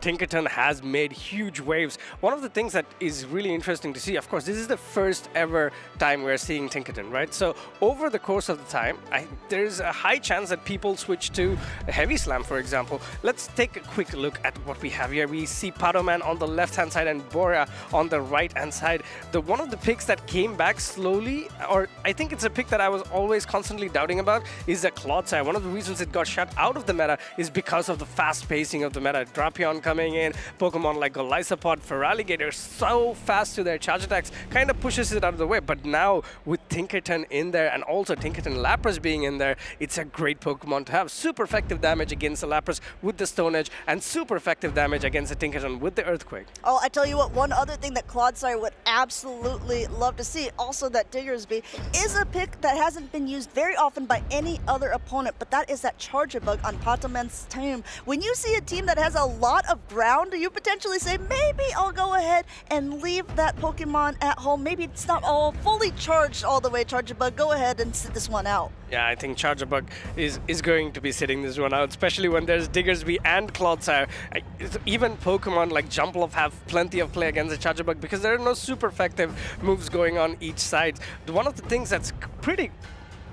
Tinkerton has made huge waves. One of the things that is really interesting to see, of course, this is the first ever time we're seeing Tinkerton, right? So over the course of the time, there's a high chance that people switch to a Heavy Slam, for example. Let's take a quick look at what we have here. We see Padoman on the left-hand side and Boria on the right-hand side. One of the picks that came back slowly, or I think it's a pick that I was always constantly doubting about, is the Clodsire. One of the reasons it got shut out of the meta is because of the fast pacing of the meta. Drapion coming in, Pokemon like Golisopod, Feraligatr, so fast to their charge attacks, kind of pushes it out of the way. But now with Tinkerton in there and also Tinkerton Lapras being in there, it's a great Pokemon to have. Super effective damage against the Lapras with the Stone Edge and super effective damage against the Tinkerton with the Earthquake. Oh, I tell you what, one other thing that Clodsire would absolutely love to see, also that Diggersby, is a pick that hasn't been used very often by any other opponent, but that is that Charger Bug on Patoman's team. When you see a team that has a lot of ground, you potentially say, maybe I'll go ahead and leave that Pokemon at home. Maybe it's not all fully charged all the way, Charger Bug. Go ahead and sit this one out. Yeah, I think Charger Bug is going to be sitting this one out, especially when there's Diggersby and Clodsire. Even Pokemon like Jumpluff have plenty of play against the Charger Bug because there are no super effective moves going on each side. One of the things that's pretty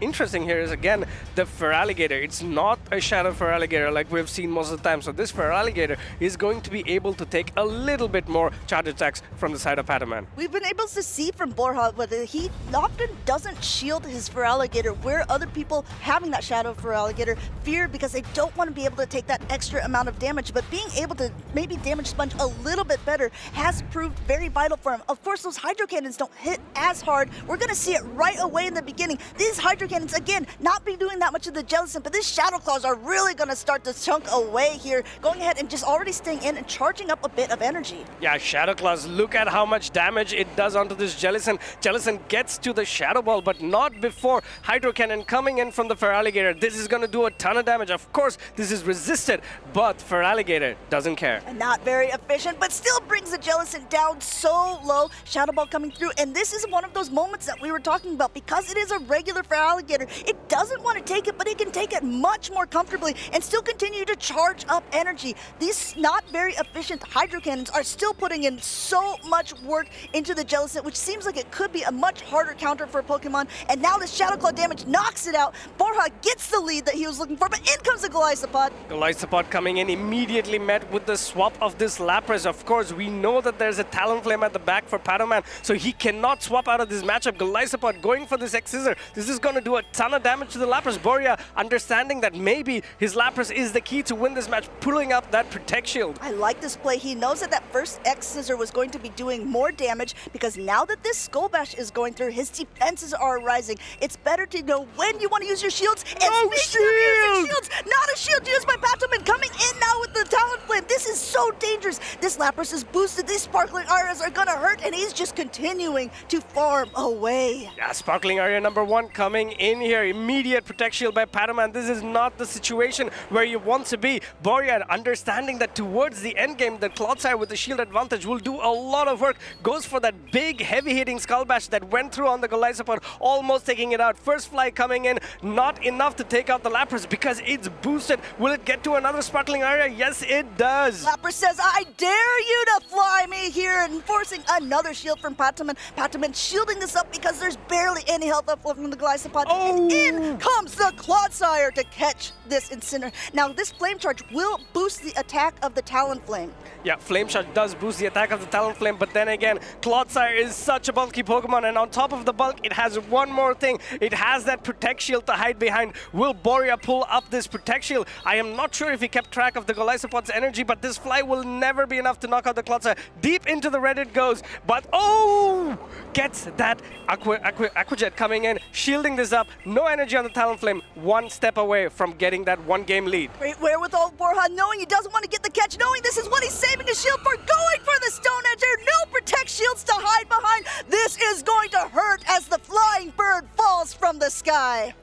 interesting here is, again, the Feraligatr. It's not a Shadow Feraligatr like we've seen most of the time. So this Feraligatr is going to be able to take a little bit more charge attacks from the side of Patoman. We've been able to see from Borja that he often doesn't shield his Feraligatr, where other people having that Shadow Feraligatr fear because they don't want to be able to take that extra amount of damage. But being able to maybe damage Sponge a little bit better has proved very vital for him. Of course, those Hydro Cannons don't hit as hard. We're going to see it right away in the beginning. These Hydro Cannons, again, not be doing that much of the Jellicent, but these Shadow Claws are really going to start to chunk away here, going ahead and just already staying in and charging up a bit of energy. Yeah, Shadow Claws, look at how much damage it does onto this Jellicent. Jellicent gets to the Shadow Ball, but not before Hydro Cannon coming in from the Feraligatr. This is going to do a ton of damage. Of course, this is resisted, but Feraligatr doesn't care. And not very efficient, but still brings the Jellicent down so low. Shadow Ball coming through, and this is one of those moments that we were talking about. Because it is a regular Feraligatr, it doesn't want to take it, but it can take it much more comfortably and still continue to charge up energy. These not very efficient Hydro Cannons are still putting in so much work into the Jellicent, which seems like it could be a much harder counter for Pokemon. And now the Shadow Claw damage knocks it out. Borja gets the lead that he was looking for, but in comes the Golisopod. Golisopod coming in, immediately met with the swap of this Lapras. Of course, we know that there's a Talonflame at the back for Patoman, so he cannot swap out of this matchup. Golisopod going for this X-Scissor. This is going to do a ton of damage to the Lapras. Boria understanding that maybe his Lapras is the key to win this match, pulling up that Protect Shield. I like this play. He knows that that first X-Scissor was going to be doing more damage because now that this Skull Bash is going through, his defenses are rising. It's better to know when you want to use your shields. And no shield! Shields, not a shield used by Patoman, coming in now with the Talonflame. This is so dangerous. This Lapras is boosted. These Sparkling Arias are going to hurt, and he's just continuing to farm away. Yeah, Sparkling Aria #1 coming in here. Immediate Protect Shield by Patoman. This is not the situation where you want to be. Boria, understanding that towards the end game, the Clodsire with the shield advantage will do a lot of work. Goes for that big, heavy-hitting Skull Bash that went through on the Golisopod, almost taking it out. First Fly coming in, not enough to take out the Lapras because it's boosted. Will it get to another Sparkling Aria? Yes, it does. Lapras says, I dare you to fly me here, and forcing another shield from Patoman. Patoman shielding this up because there's barely any health left from the Golisopod. Oh. And in comes the Clodsire to catch this Incineroar. Now, this Flame Charge will boost the attack of the Talonflame. Yeah, Flame Charge does boost the attack of the Talonflame, but then again, Clodsire is such a bulky Pokemon, and on top of the bulk, it has one more thing. It has that Protect Shield to hide behind. Will Boria pull up this Protect Shield? I am not sure if he kept track of the Golisopod's energy, but this Fly will never be enough to knock out the Clodsire. Deep into the red it goes, but oh! Gets that Aqua Jet coming in, shielding this up. No energy on the Talonflame, one step away from getting that one-game lead. Great wherewithal, Borja, knowing he doesn't want to get the catch, knowing this is what he's saving his shield for, going for the Stone Edger. No Protect Shields to hide behind. This is going to hurt as the flying bird falls from the sky.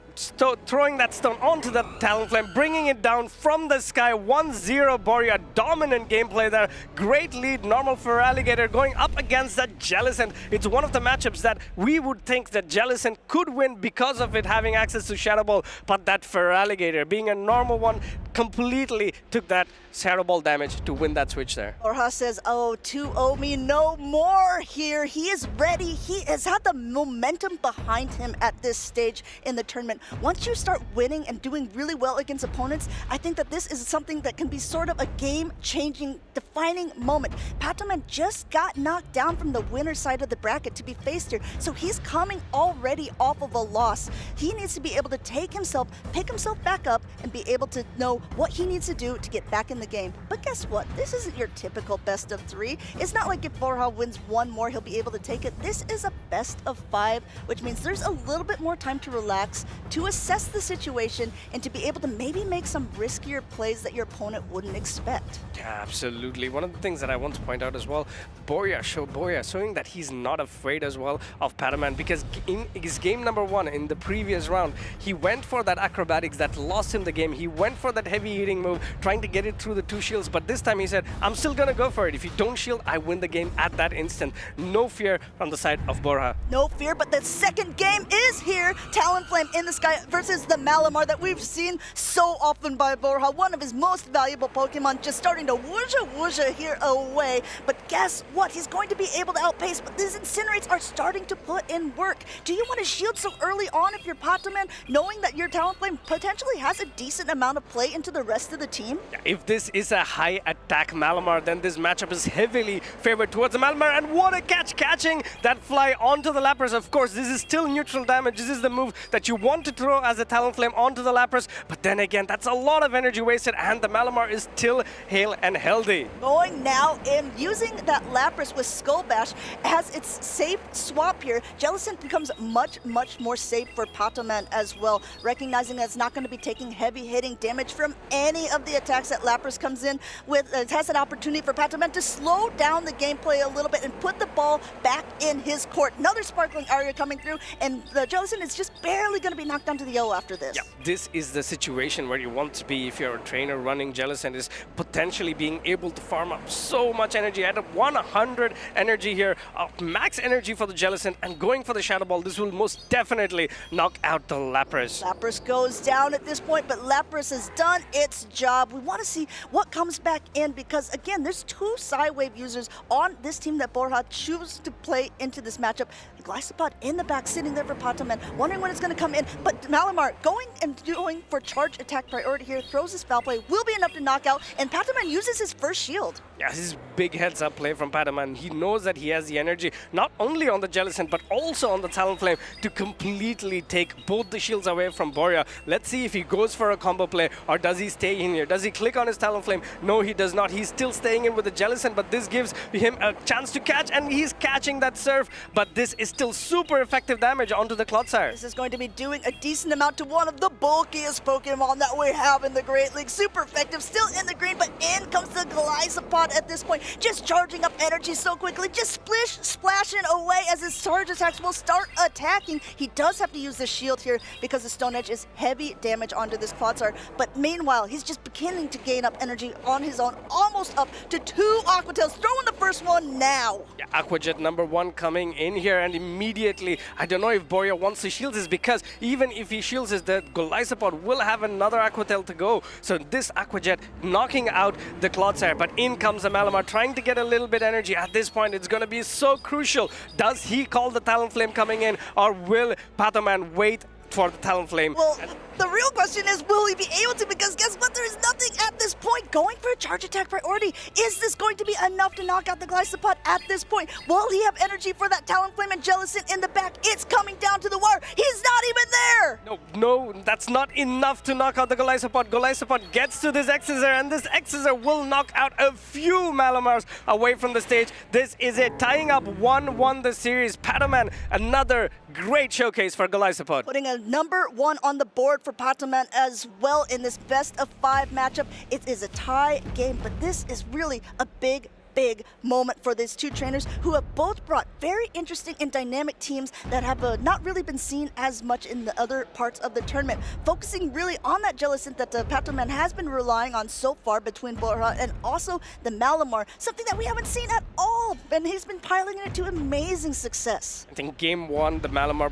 Throwing that stone onto the Talonflame, bringing it down from the sky. 1-0 Boria dominant gameplay there. Great lead, normal for Alligator going up against that Jellicent. It's one of the matchups that we would think that Jellicent could win because of it having access to Shadow Ball, but that Feraligatr, being a normal one, completely took that Shadow Ball damage to win that switch there. Borja says, oh, 2-0 me no more here. He is ready. He has had the momentum behind him at this stage in the tournament. Once you start winning and doing really well against opponents, I think that this is something that can be sort of a game-changing, defining moment. Patoman just got knocked down from the winner's side of the bracket to be faced here, so he's coming already off of a loss. He needs to be able to take himself, pick himself back up, and be able to know what he needs to do to get back in the game. But guess what? This isn't your typical best of 3. It's not like if Borja wins one more, he'll be able to take it. This is a best of 5, which means there's a little bit more time to relax, to assess the situation, and to be able to maybe make some riskier plays that your opponent wouldn't expect. Yeah, absolutely. One of the things that I want to point out as well, Borja showing that he's not afraid as well of Patoman, because in his game number 1 in the previous round, he went for that acrobatics that lost him the game. He went for that heavy hitting move, trying to get it through the 2 shields, but this time he said, I'm still gonna go for it. If you don't shield, I win the game at that instant. No fear from the side of Borja. No fear, but the second game is here. Talonflame in the sky versus the Malamar that we've seen so often by Borja. One of his most valuable Pokemon, just starting to whoosha here away. But guess what? He's going to be able to outpace, but these Incinerates are starting to put in work. Do you want to shield so early on if you're Patoman, knowing that your Talonflame potentially has a decent amount of play into the rest of the team? If this is a high attack Malamar, then this matchup is heavily favored towards the Malamar. And what a catch, catching that fly onto the Lapras. Of course, this is still neutral damage. This is the move that you want to throw as a Talonflame onto the Lapras. But then again, that's a lot of energy wasted, and the Malamar is still hale and healthy. Going now in, using that Lapras with Skull Bash as its safe swap here, Jellicent becomes much more safe for Patoman as well, recognizing that it's not going to be taking heavy hitting damage from any of the attacks that Lapras comes in with. It has an opportunity for Patoman to slow down the gameplay a little bit and put the ball back in his court. Another sparkling Aria coming through, and the Jellicent is just barely going to be knocked down to the yellow after this. Yeah, this is the situation where you want to be if you're a trainer running Jellicent, is potentially being able to farm up so much energy. At 100 energy here, max energy for the Jellicent, and going for the Shadow Ball. This will most definitely knock out the Lapras. Lapras goes down at this point, but Lapras has done its job. We want to see what comes back in, because again, there's 2 Psywave users on this team that Borja chooses to play into this matchup. Glycopod in the back, sitting there for Patoman, wondering when it's going to come in, but Malamar going and doing for charge attack priority here, throws his foul play, will be enough to knock out, and Patoman uses his first shield. Yeah, this is big heads-up play from Patoman. He knows that he has the energy, not only on the Jellicent, but also on the Talonflame, to completely take both the shields away from Borja. Let's see if he goes for a combo play, or does he stay in here? Does he click on his Talonflame? No, he does not. He's still staying in with the Jellicent, but this gives him a chance to catch, and he's catching that Surf, but this is still super effective damage onto the Clodsire. This is going to be doing a decent amount to one of the bulkiest Pokemon that we have in the Great League. Super effective, still in the green, but in comes the Glycopod at this point, just charging up energy so quickly, just splashing away as his charge attacks will start attacking. He does have to use the shield here because the Stone Edge is heavy damage onto this Clodsire, but meanwhile, he's just beginning to gain up energy on his own, almost up to 2 Aqua Tails, throwing the first one now. Yeah, Aqua Jet number 1 coming in here, and immediately, I don't know if Borja wants to shield this, because even if he shields this, the Glycopod will have another Aqua Tail to go. So this Aqua Jet knocking out the Clodsire, but in comes the Malamar, trying to get a little bit energy. At this point, it's going to be so crucial. Does he call the Talonflame coming in, or will Patoman wait for the Talonflame? Well, the real question is, will he be able to? Because guess what? There is nothing at this point going for a charge attack priority. Is this going to be enough to knock out the Glycopod at this point? Will he have energy for that Talonflame and Jellicent in the back? It's coming down to the wire. He's not even there. No, that's not enough to knock out the Glycopod. Glycopod gets to this X-Scissor, and this X-Scissor will knock out a few Malamars away from the stage. This is it, tying up 1-1 the series. Patoman, another great showcase for Glycopod. Putting a number 1 on the board for Patoman as well in this best of 5 matchup. It is a tie game, but this is really a big big moment for these two trainers who have both brought very interesting and dynamic teams that have not really been seen as much in the other parts of the tournament. Focusing really on that Jellicent that Patoman has been relying on so far between Borja and also the Malamar, something that we haven't seen at all, and he's been piloting it to amazing success. I think game one, the Malamar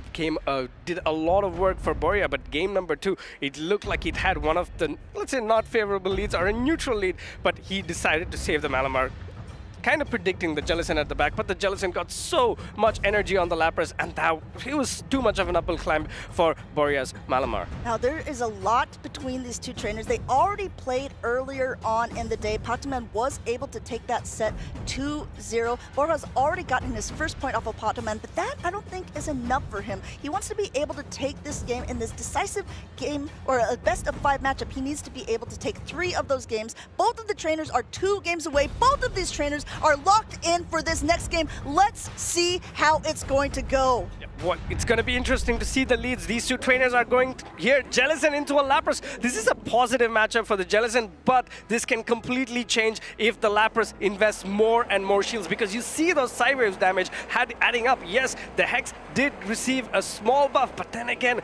did a lot of work for Borja, but game number two, it looked like it had one of the, let's say, not favorable leads or a neutral lead, but he decided to save the Malamar, kind of predicting the Jellicent at the back, but the Jellicent got so much energy on the Lapras, and it was too much of an uphill climb for Borja's Malamar. Now, there is a lot between these two trainers. They already played earlier on in the day. Patoman was able to take that set 2-0. Borja's already gotten his first point off of Patoman, but that I don't think is enough for him. He wants to be able to take this game in this decisive game, or a best-of-5 matchup. He needs to be able to take 3 of those games. Both of the trainers are 2 games away. Both of these trainers are locked in for this next game. Let's see how it's going to go. It's going to be interesting to see the leads. These two trainers are going here. Jellicent into a Lapras. This is a positive matchup for the Jellicent, but this can completely change if the Lapras invests more and more shields, because you see those side waves damage adding up. Yes, the Hex did receive a small buff, but then again,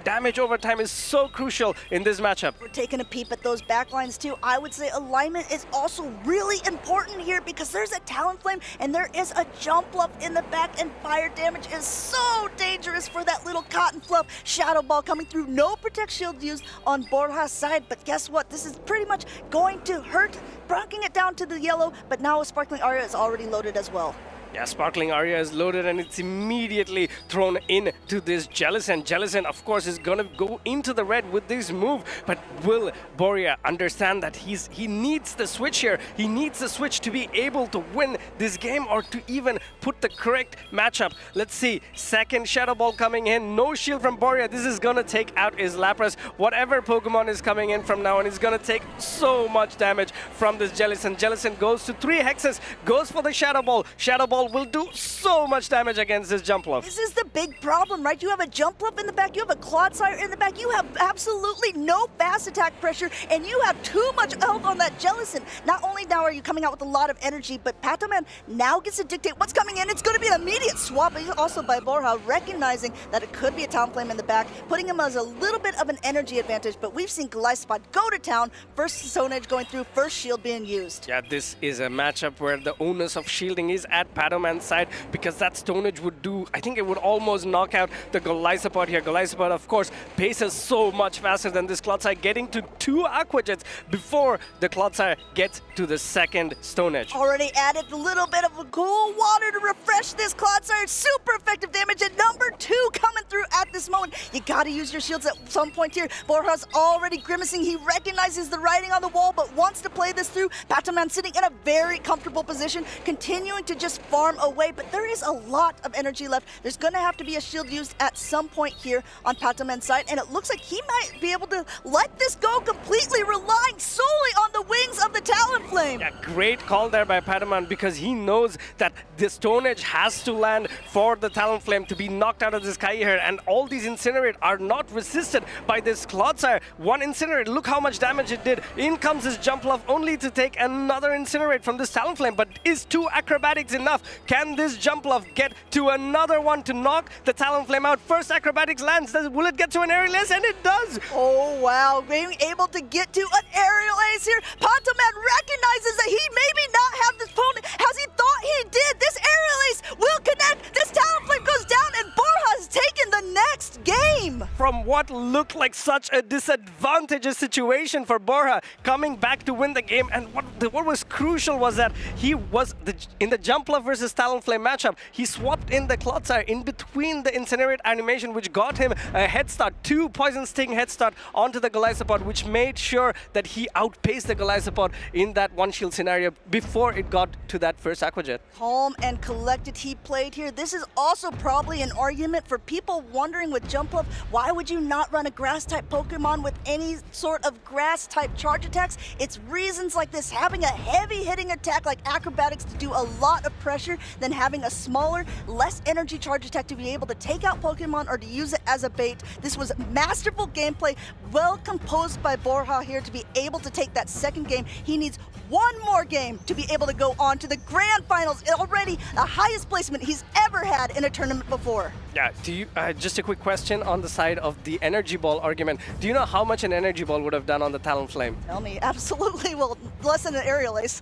damage over time is so crucial in this matchup. We're taking a peep at those backlines too. I would say alignment is also really important here, because there's a Talonflame and there is a Jump Bluff in the back, and fire damage is so dangerous for that little Cotton Fluff. Shadow Ball coming through, no Protect Shield used on Borja's side, but guess what? This is pretty much going to hurt, breaking it down to the yellow, but now a Sparkling Aria is already loaded as well. Yeah, Sparkling Aria is loaded and it's immediately thrown into this Jellicent. Jellicent, of course, is going to go into the red with this move, but will Borja understand that he needs the switch here? He needs the switch to be able to win this game, or to even put the correct matchup. Let's see, second Shadow Ball coming in, no shield from Borja. This is going to take out his Lapras. Whatever Pokemon is coming in from now on is going to take so much damage from this Jellicent. Jellicent goes to 3 Hexes, goes for the Shadow Ball. Shadow Ball will do so much damage against this Jump Bluff. This is the big problem, right? You have a Jump Bluff in the back, you have a Clodsire in the back, you have absolutely no fast attack pressure, and you have too much health on that Jellicent. Not only now are you coming out with a lot of energy, but Patoman now gets to dictate what's coming in. It's going to be an immediate swap, also by Borja, recognizing that it could be a Talonflame in the back, putting him as a little bit of an energy advantage, but we've seen Goliathspot go to town, first Stone Edge going through, first shield being used. Yeah, this is a matchup where the onus of shielding is at Patoman's side, because that Stone Edge would do, I think it would almost knock out the Goliathspot here. Goliathspot, of course, paces so much faster than this Clodsire, getting to 2 Aqua Jets before the Clodsire gets to the second Stone Edge. Already added a little bit of cool water to refresh this Clodsire. Super effective damage at number 2 coming through at this moment. You gotta use your shields at some point here. Borja's already grimacing. He recognizes the writing on the wall, but wants to play this through. Patoman sitting in a very comfortable position, continuing to just farm away, but there is a lot of energy left. There's gonna have to be a shield used at some point here on Patoman's side, and it looks like he might be able to let this go completely, relying solely on the wings of the Talonflame. Yeah, great call there by Patoman, because he knows that the Stone Edge has to land for the Talonflame to be knocked out of the sky here, and all these Incinerate are not resisted by this Clodsire. One Incinerate, look how much damage it did. In comes this Jump Bluff, only to take another Incinerate from this Talonflame, but is 2 Acrobatics enough? Can this Jump Bluff get to another one to knock the Talonflame out? First Acrobatics lands, will it get to an Aerial Ace? And it does! Oh wow, being able to get to an Aerial Ace here. Patoman recognizes that he maybe not have this opponent as he thought he did. This Aerial Ace will connect, this Talonflame goes down, and Borja's taken the next game! From what looked like such a disadvantageous situation for Borja, coming back to win the game, and what was crucial was that he was, in the Jump Bluff versus Talonflame matchup, he swapped in the Clodsire in between the Incinerate animation, which got him a head start, 2 Poison Sting head start onto the Goliathspot, which made sure that he outpaced the Goliathspot in that one shield scenario before it got to that first Aqua Jet. Calm and collected he played here. This is also probably an argument for people wondering with Jump Bluff, why would you not run a grass-type Pokemon with any sort of grass-type charge attacks? It's reasons like this, having a heavy-hitting attack like Acrobatics to do a lot of pressure than having a smaller, less energy charge attack to be able to take out Pokemon or to use it as a bait. This was masterful gameplay, well composed by Borja here to be able to take that second game. He needs one more game to be able to go on to the grand finals. Already the highest placement he's ever had in a tournament before. Yeah, do you, just a quick question on the side of the energy ball argument. Do you know how much an energy ball would have done on the Talonflame? Tell me, absolutely. Well, less than an aerial ace.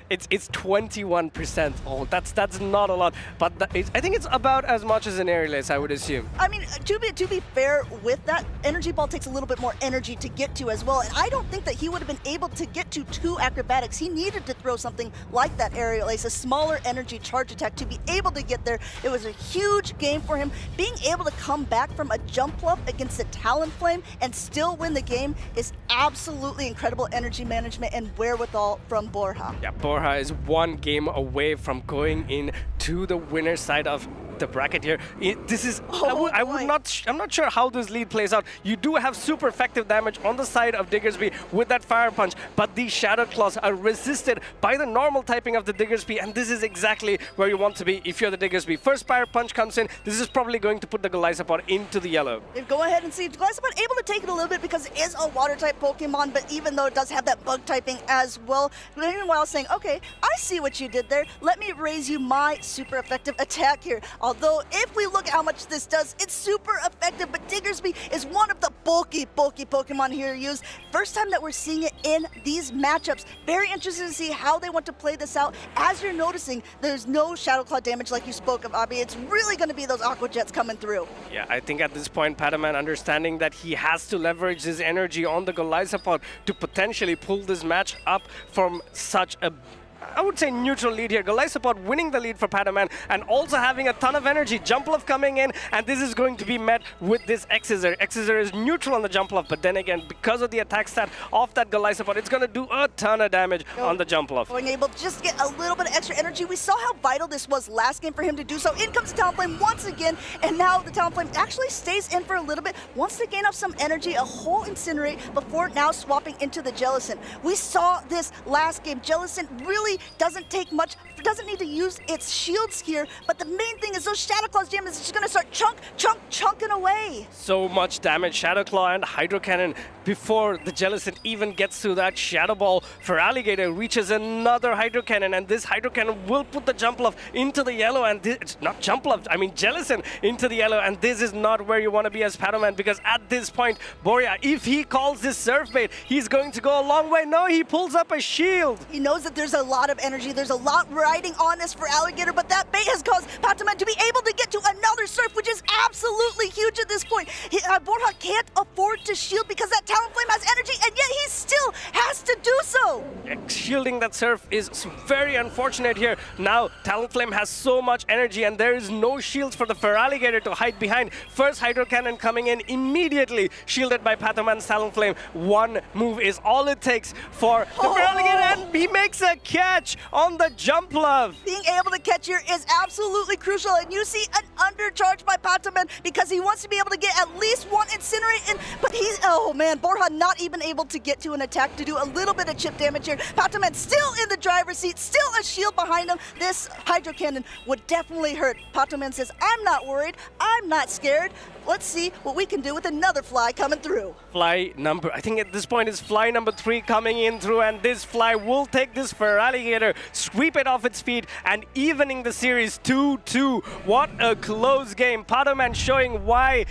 It's 21%. Oh, that's not a lot, but I think it's about as much as an aerial ace, I would assume. I mean, to be fair with that, energy ball takes a little bit more energy to get to as well, and I don't think that he would have been able to get to 2 acrobatics. He needed to throw something like that aerial ace, a smaller energy charge attack to be able to get there. It was a huge game for him. Being able to come back from a jump bluff against a Talonflame and still win the game is absolutely incredible energy management and wherewithal from Borja. Yeah, Borja is one game away from going in to the winner's side of the bracket here. This is I'm not sure how this lead plays out. You do have super effective damage on the side of Diggersby with that Fire Punch, but these Shadow Claws are resisted by the normal typing of the Diggersby, and this is exactly where you want to be if you're the Diggersby. First Fire Punch comes in. This is probably going to put the Golisopod into the yellow. Go ahead and see Golisopod able to take it a little bit because it is a water type Pokemon, but even though it does have that bug typing as well, meanwhile saying, okay, I see what you did there. Let me raise you my super effective attack here. Although, if we look at how much this does, it's super effective, but Diggersby is one of the bulky Pokemon here used. First time that we're seeing it in these matchups. Very interested to see how they want to play this out. As you're noticing, there's no Shadow Claw damage like you spoke of, Abby. It's really going to be those Aqua Jets coming through. Yeah, I think at this point, Padaman understanding that he has to leverage his energy on the Golisopod to potentially pull this match up from such a, I would say, neutral lead here. Golisopod winning the lead for Padaman and also having a ton of energy. Jump Bluff coming in, and this is going to be met with this X-Scissor. X-Scissor is neutral on the Jump Bluff, but then again, because of the attack stat of that Golisopod, it's going to do a ton of damage on the Jump Bluff. Being able to just get a little bit of extra energy. We saw how vital this was last game for him to do so. In comes the Talonflame once again, and now the Talonflame actually stays in for a little bit, wants to gain up some energy, a whole Incinerate before now swapping into the Jellicent. We saw this last game. Jellicent really doesn't take much, doesn't need to use its shields here, but the main thing is those Shadow Claws jam is just going to start chunking away. So much damage, Shadow Claw and Hydro Cannon before the Jellicent even gets to that Shadow Ball. Feraligatr reaches another Hydro Cannon, and this Hydro Cannon will put the Jump Bluff into the yellow, and it's not Jump Bluff, I mean Jellicent into the yellow, and this is not where you want to be as Padaman, because at this point, Borja, if he calls this Surf Bait, he's going to go a long way. No, he pulls up a shield. He knows that there's a lot of energy, there's a lot riding on this for Alligator, but that bait has caused Padaman to be able to get to another Surf, which is absolutely huge at this point. Borja can't afford to shield because that Talonflame has energy, and yet he still has to do so. Yeah, shielding that Surf is very unfortunate here. Now, Talonflame has so much energy, and there is no shields for the Feraligatr to hide behind. First Hydro Cannon coming in immediately, shielded by Padaman's Talonflame. One move is all it takes for the Feraligatr, and he makes a catch on the Jump Bluff. Being able to catch here is absolutely crucial, and you see an undercharge by Padaman because he wants to be able to get at least one Incinerate in, but he's, oh man, Borja not even able to get to an attack to do a little bit of chip damage here. Padaman still in the driver's seat, still a shield behind him. This Hydro Cannon would definitely hurt. Padaman says, I'm not worried, I'm not scared. Let's see what we can do with another fly coming through. Fly number, I think at this point is fly number 3 coming in through, and this fly will take this Feraligatr, sweep it off its feet, and evening the series 2-2. What a close game. Padaman showing why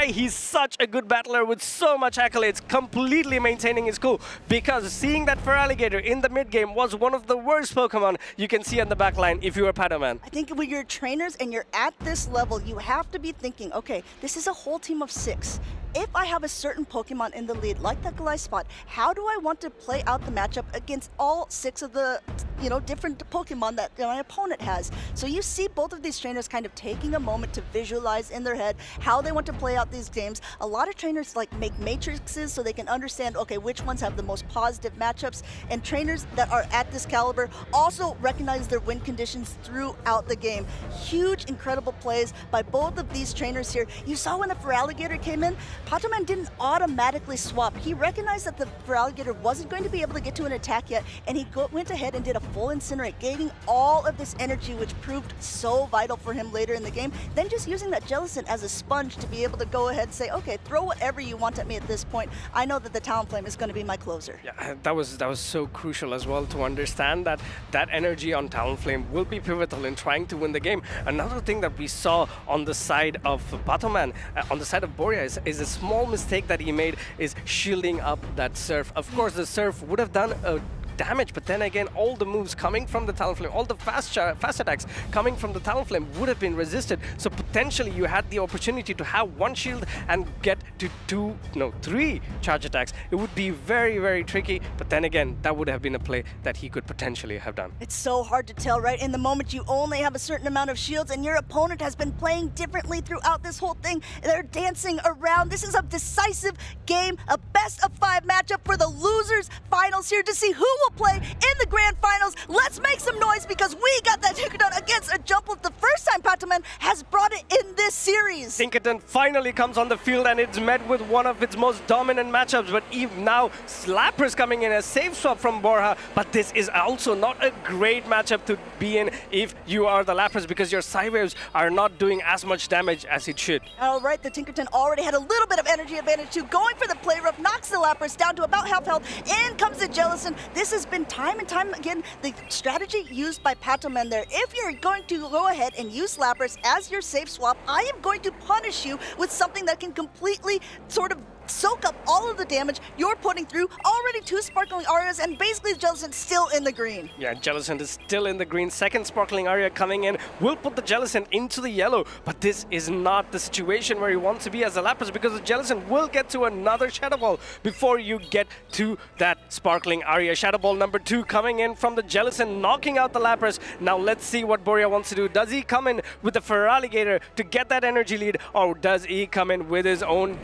he's such a good battler with so much accolades, completely maintaining his cool, because seeing that Feraligatr in the mid game was one of the worst Pokemon you can see on the back line if you were Padaman. I think when you're trainers and you're at this level, you have to be thinking, okay, this is a whole team of 6. If I have a certain Pokemon in the lead, like that Golisopod, how do I want to play out the matchup against all 6 of the different Pokemon that my opponent has. So you see both of these trainers kind of taking a moment to visualize in their head how they want to play out these games. A lot of trainers make matrices so they can understand, okay, which ones have the most positive matchups, and trainers that are at this caliber also recognize their win conditions throughout the game. Huge, incredible plays by both of these trainers here. You saw when the Feraligatr came in, Patoman didn't automatically swap. He recognized that the Feraligatr wasn't going to be able to get to an attack yet, and he went ahead and did a full Incinerate, gaining all of this energy, which proved so vital for him later in the game. Then just using that Jellicent as a sponge to be able to go ahead and say, okay, throw whatever you want at me at this point. I know that the Talonflame is going to be my closer. Yeah, that was so crucial as well to understand that that energy on Talonflame will be pivotal in trying to win the game. Another thing that we saw on the side of Patoman, on the side of Boria, is a small mistake that he made is shielding up that Surf. Of course, the Surf would have done a damage, but then again, all the moves coming from the Talonflame, all the fast attacks coming from the Talonflame would have been resisted. So potentially you had the opportunity to have one shield and get to 3 charge attacks. It would be very, very tricky, but then again, that would have been a play that he could potentially have done. It's so hard to tell, right? In the moment, you only have a certain amount of shields, and your opponent has been playing differently throughout this whole thing. They're dancing around. This is a decisive game, a best-of-5 matchup for the losers finals here to see who will play in the grand finals. Let's make some noise because we got that Tinkerton against a Jumpluff, the first time Patoman has brought it in this series. Tinkerton finally comes on the field and it's met with one of its most dominant matchups, but even now Lapras coming in, a safe swap from Borja, but this is also not a great matchup to be in if you are the Lapras because your Psywaves are not doing as much damage as it should. All right, the Tinkerton already had a little bit of energy advantage too, going for the play rough, knocks the Lapras down to about half health. In comes the Jellicent. This has been time and time again the strategy used by Patoman there. If you're going to go ahead and use Lapras as your safe swap, I am going to punish you with something that can completely sort of soak up all of the damage you're putting through. Already 2 Sparkling Arias, and basically Jellicent still in the green. Yeah, Jellicent is still in the green. Second Sparkling Aria coming in will put the Jellicent into the yellow, but this is not the situation where you want to be as a Lapras because the Jellicent will get to another Shadow Ball before you get to that Sparkling Aria. Shadow Ball number 2 coming in from the Jellicent, knocking out the Lapras. Now let's see what Boria wants to do. Does he come in with the Feraligatr to get that energy lead, or does he come in with his own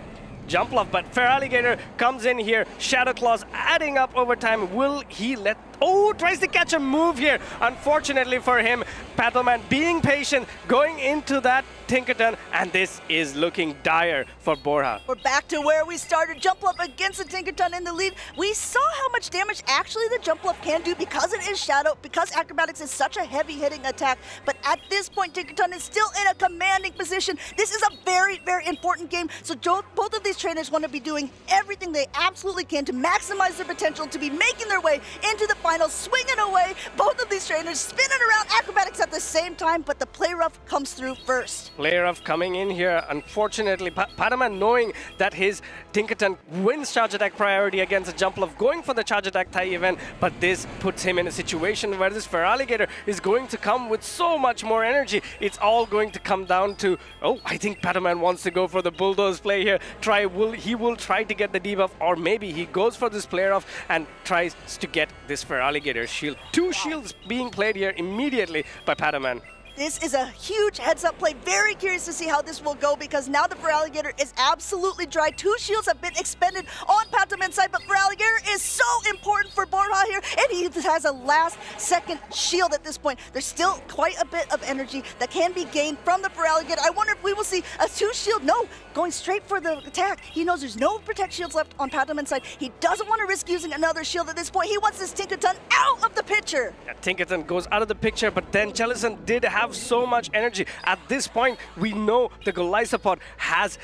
Jumpluff? But Feraligatr comes in here, Shadow Claws adding up over time. Will he let... Oh, tries to catch a move here. Unfortunately for him, Patoman being patient, going into that Tinkerton, and this is looking dire for Borja. We're back to where we started. Jumpluff against the Tinkerton in the lead. We saw how much damage actually the Jumpluff can do because it is Shadow, because Acrobatics is such a heavy-hitting attack. But at this point, Tinkerton is still in a commanding position. This is a very, very important game. So both of these trainers want to be doing everything they absolutely can to maximize their potential, to be making their way into the finals, swinging away. Both of these trainers spinning around Acrobatics at the same time, but the Play Rough comes through first. Play Rough coming in here. Unfortunately, Patoman knowing that his Tinkerton wins charge attack priority against a Jumpluff, going for the charge attack tie event, but this puts him in a situation where this Feraligatr is going to come with so much more energy. It's all going to come down to, oh, I think Patoman wants to go for the Bulldoze play here. He will try to get the debuff, or maybe he goes for this Play Rough and tries to get this Feraligatr shield. 2 shields being played here immediately by Patoman. This is a huge heads-up play. Very curious to see how this will go because now the Feraligatr is absolutely dry. 2 shields have been expended on Patoman's side, but Feraligatr is so important for Borja here, and he has a last-second shield at this point. There's still quite a bit of energy that can be gained from the Feraligatr. I wonder if we will see a 2-shield. No, going straight for the attack. He knows there's no Protect shields left on Patoman's side. He doesn't want to risk using another shield at this point. He wants this Tinkerton out of the picture. Yeah, Tinkerton goes out of the picture, but then Jellicent did have so much energy. At this point, we know the Golisopod has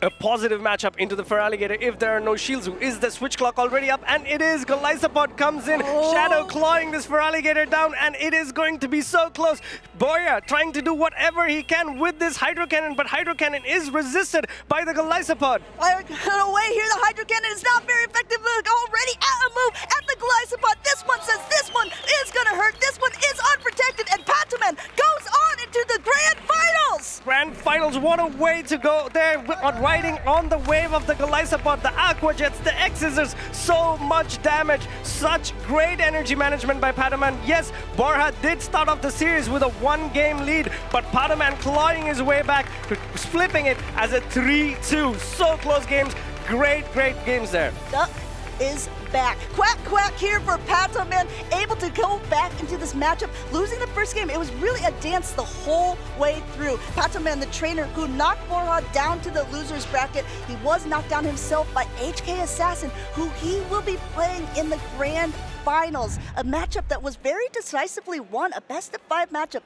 a positive matchup into the Feraligatr if there are no shields. Is the switch clock already up? And it is. Golisopod comes in, Shadow clawing this Feraligatr down, and it is going to be so close. Boya trying to do whatever he can with this Hydro Cannon, but Hydro Cannon is resisted by the Golisopod. Away here, the Hydro Cannon is not very effective. Already at a move at the Golisopod. This one says this one is going to hurt. This one is unprotected, and Patoman goes on into the Grand Finals! Grand Finals, what a way to go there, riding on the wave of the Golisopod, the Aqua Jets, the X-Scissors, so much damage, such great energy management by Pataman. Yes, Borja did start off the series with a 1-game lead, but Pataman clawing his way back, flipping it as a 3-2. So close games. Great games there. Duck is back. Quack, quack here for Pataman, able to go back into this matchup. Losing the first game, it was really a dance the whole way through. Pataman, the trainer who knocked Borja down to the loser's bracket, he was knocked down himself by HK Assassin, who he will be playing in the grand finals. A matchup that was very decisively won, a best-of-5 matchup.